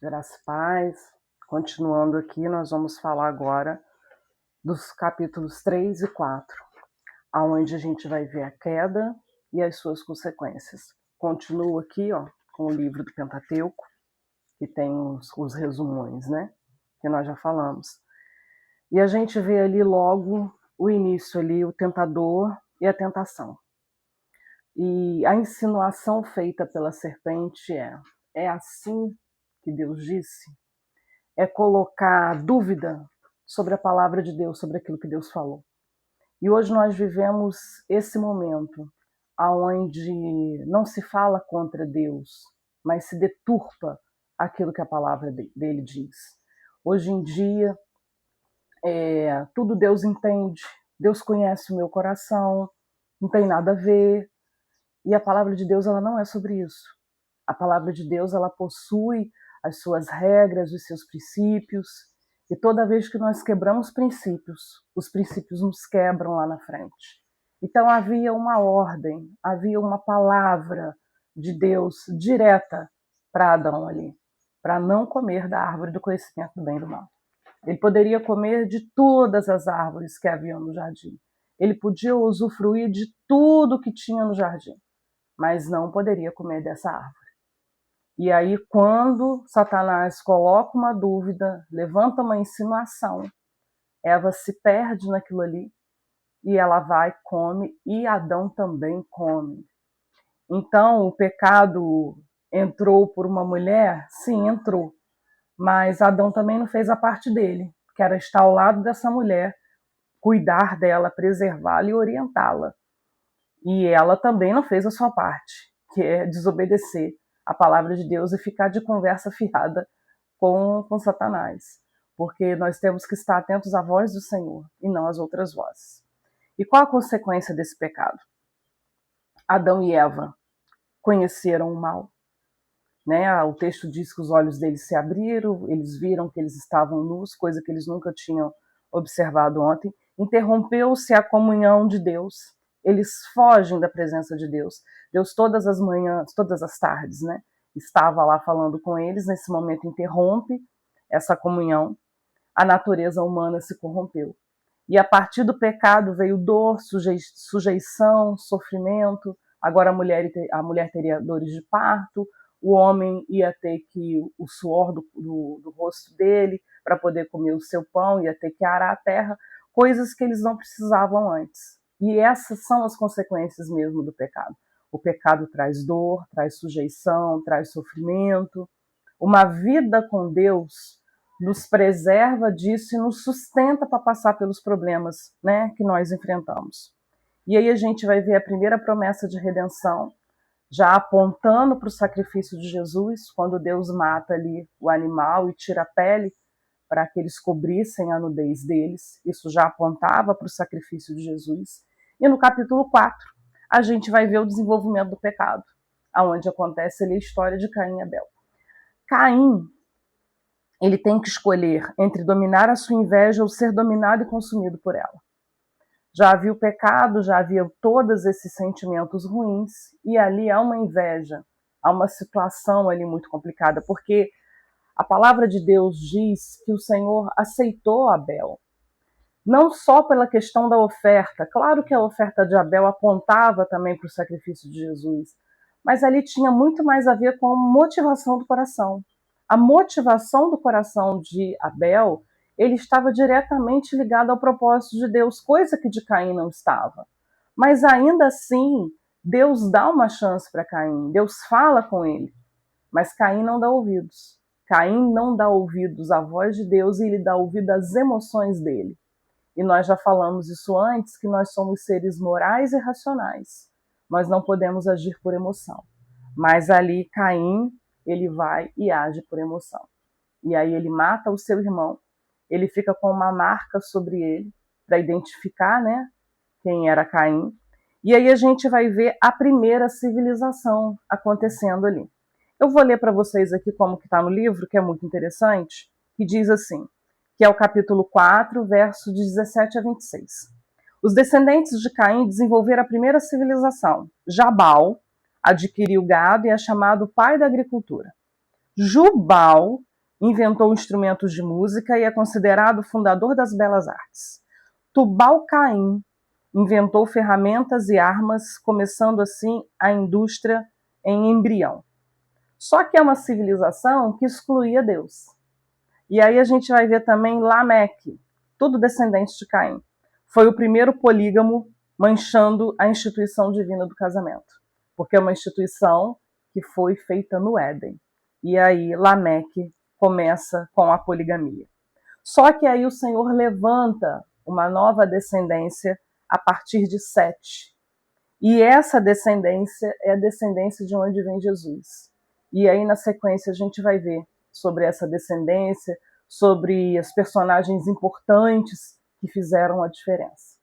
Graça e paz. Continuando aqui, nós vamos falar agora dos capítulos 3 e 4, onde a gente vai ver a queda e as suas consequências. Continuo aqui, com o livro do Pentateuco, que tem os resumões, né? Que nós já falamos. E a gente vê ali logo o início ali, o tentador e a tentação. E a insinuação feita pela serpente é assim que Deus disse? É colocar dúvida sobre a palavra de Deus, sobre aquilo que Deus falou. E hoje nós vivemos esse momento onde não se fala contra Deus, mas se deturpa aquilo que a palavra dele diz. Hoje em dia, tudo Deus entende, Deus conhece o meu coração, não tem nada a ver. E a palavra de Deus, ela não é sobre isso. A palavra de Deus, ela possui as suas regras, os seus princípios, e toda vez que nós quebramos princípios, os princípios nos quebram lá na frente. Então havia uma ordem, havia uma palavra de Deus direta para Adão ali, para não comer da árvore do conhecimento do bem e do mal. Ele poderia comer de todas as árvores que haviam no jardim. Ele podia usufruir de tudo que tinha no jardim, mas não poderia comer dessa árvore. E aí, quando Satanás coloca uma dúvida, levanta uma insinuação, Eva se perde naquilo ali, e ela vai, come, e Adão também come. Então, o pecado entrou por uma mulher? Sim, entrou. Mas Adão também não fez a parte dele, que era estar ao lado dessa mulher, cuidar dela, preservá-la e orientá-la. E ela também não fez a sua parte, que é desobedecer a palavra de Deus e ficar de conversa fiada com Satanás. Porque nós temos que estar atentos à voz do Senhor e não às outras vozes. E qual a consequência desse pecado? Adão e Eva conheceram o mal. Né? O texto diz que os olhos deles se abriram, eles viram que eles estavam nus, coisa que eles nunca tinham observado ontem. Interrompeu-se a comunhão de Deus. Eles fogem da presença de Deus. Deus todas as manhãs, todas as tardes, né? Estava lá falando com eles, nesse momento interrompe essa comunhão. A natureza humana se corrompeu. E a partir do pecado veio dor, sujeição, sofrimento. Agora a mulher teria dores de parto, o homem ia ter que o suor do rosto dele para poder comer o seu pão, ia ter que arar a terra, coisas que eles não precisavam antes. E essas são as consequências mesmo do pecado. O pecado traz dor, traz sujeição, traz sofrimento. Uma vida com Deus nos preserva disso e nos sustenta para passar pelos problemas, né, que nós enfrentamos. E aí a gente vai ver a primeira promessa de redenção, já apontando para o sacrifício de Jesus, quando Deus mata ali o animal e tira a pele para que eles cobrissem a nudez deles. Isso já apontava para o sacrifício de Jesus. E no capítulo 4, a gente vai ver o desenvolvimento do pecado, onde acontece ali a história de Caim e Abel. Caim, ele tem que escolher entre dominar a sua inveja ou ser dominado e consumido por ela. Já havia o pecado, já havia todos esses sentimentos ruins, e ali há uma inveja, há uma situação ali muito complicada, porque a palavra de Deus diz que o Senhor aceitou Abel, não só pela questão da oferta, claro que a oferta de Abel apontava também para o sacrifício de Jesus, mas ali tinha muito mais a ver com a motivação do coração. A motivação do coração de Abel, ele estava diretamente ligado ao propósito de Deus, coisa que de Caim não estava. Mas ainda assim, Deus dá uma chance para Caim, Deus fala com ele, mas Caim não dá ouvidos. Caim não dá ouvidos à voz de Deus e ele dá ouvido às emoções dele. E nós já falamos isso antes, que nós somos seres morais e racionais. Nós não podemos agir por emoção. Mas ali Caim, ele vai e age por emoção. E aí ele mata o seu irmão, ele fica com uma marca sobre ele, para identificar, né, quem era Caim. E aí a gente vai ver a primeira civilização acontecendo ali. Eu vou ler para vocês aqui como que está no livro, que é muito interessante, que diz assim, que é o capítulo 4, versos de 17 a 26. Os descendentes de Caim desenvolveram a primeira civilização. Jabal adquiriu gado e é chamado pai da agricultura. Jubal inventou instrumentos de música e é considerado o fundador das belas artes. Tubal-Caim inventou ferramentas e armas, começando assim a indústria em embrião. Só que é uma civilização que excluía Deus. E aí a gente vai ver também Lameque, tudo descendente de Caim. Foi o primeiro polígamo, manchando a instituição divina do casamento, porque é uma instituição que foi feita no Éden. E aí Lameque começa com a poligamia. Só que aí o Senhor levanta uma nova descendência a partir de Sete. E essa descendência é a descendência de onde vem Jesus. E aí na sequência a gente vai ver sobre essa descendência, sobre as personagens importantes que fizeram a diferença.